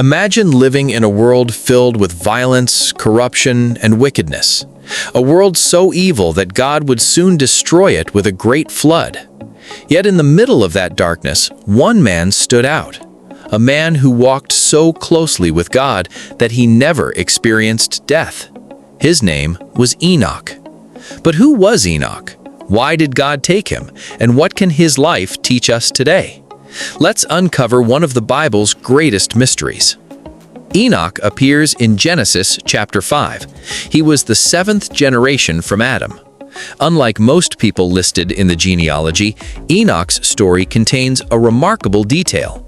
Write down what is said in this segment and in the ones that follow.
Imagine living in a world filled with violence, corruption, and wickedness. A world so evil that God would soon destroy it with a great flood. Yet in the middle of that darkness, one man stood out. A man who walked so closely with God that he never experienced death. His name was Enoch. But who was Enoch? Why did God take him? And what can his life teach us today? Let's uncover one of the Bible's greatest mysteries. Enoch appears in Genesis chapter 5. He was the seventh generation from Adam. Unlike most people listed in the genealogy, Enoch's story contains a remarkable detail.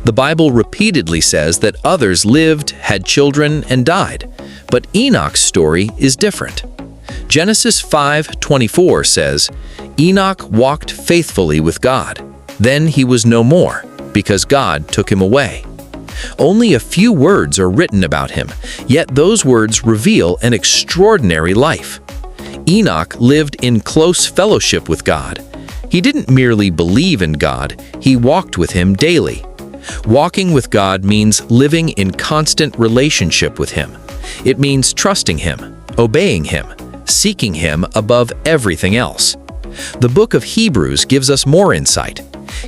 The Bible repeatedly says that others lived, had children, and died, but Enoch's story is different. Genesis 5:24 says, "Enoch walked faithfully with God. Then he was no more, because God took him away." Only a few words are written about him, yet those words reveal an extraordinary life. Enoch lived in close fellowship with God. He didn't merely believe in God, he walked with him daily. Walking with God means living in constant relationship with him. It means trusting him, obeying him, seeking him above everything else. The book of Hebrews gives us more insight.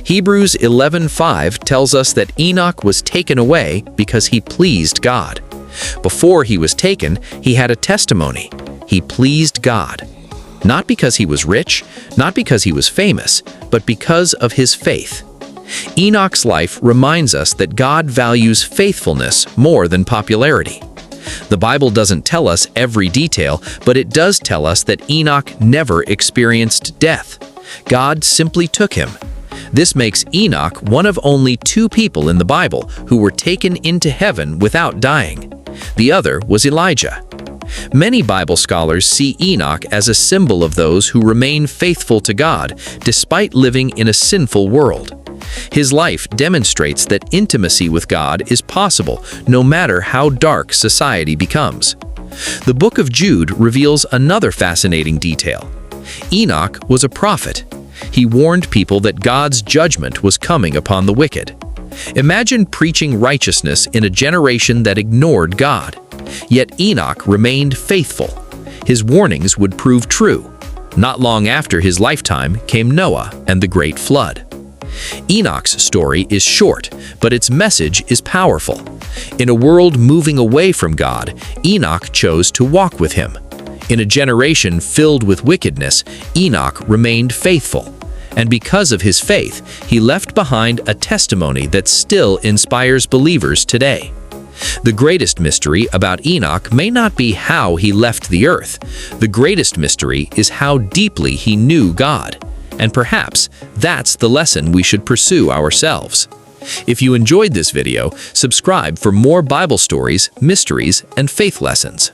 Hebrews 11:5 tells us that Enoch was taken away because he pleased God. Before he was taken, he had a testimony. He pleased God. Not because he was rich, not because he was famous, but because of his faith. Enoch's life reminds us that God values faithfulness more than popularity. The Bible doesn't tell us every detail, but it does tell us that Enoch never experienced death. God simply took him. This makes Enoch one of only two people in the Bible who were taken into heaven without dying. The other was Elijah. Many Bible scholars see Enoch as a symbol of those who remain faithful to God despite living in a sinful world. His life demonstrates that intimacy with God is possible no matter how dark society becomes. The book of Jude reveals another fascinating detail. Enoch was a prophet. He warned people that God's judgment was coming upon the wicked. Imagine preaching righteousness in a generation that ignored God. Yet Enoch remained faithful. His warnings would prove true. Not long after his lifetime came Noah and the great flood. Enoch's story is short, but its message is powerful. In a world moving away from God, Enoch chose to walk with him. In a generation filled with wickedness, Enoch remained faithful. And because of his faith, he left behind a testimony that still inspires believers today. The greatest mystery about Enoch may not be how he left the earth. The greatest mystery is how deeply he knew God. And perhaps that's the lesson we should pursue ourselves. If you enjoyed this video, subscribe for more Bible stories, mysteries, and faith lessons.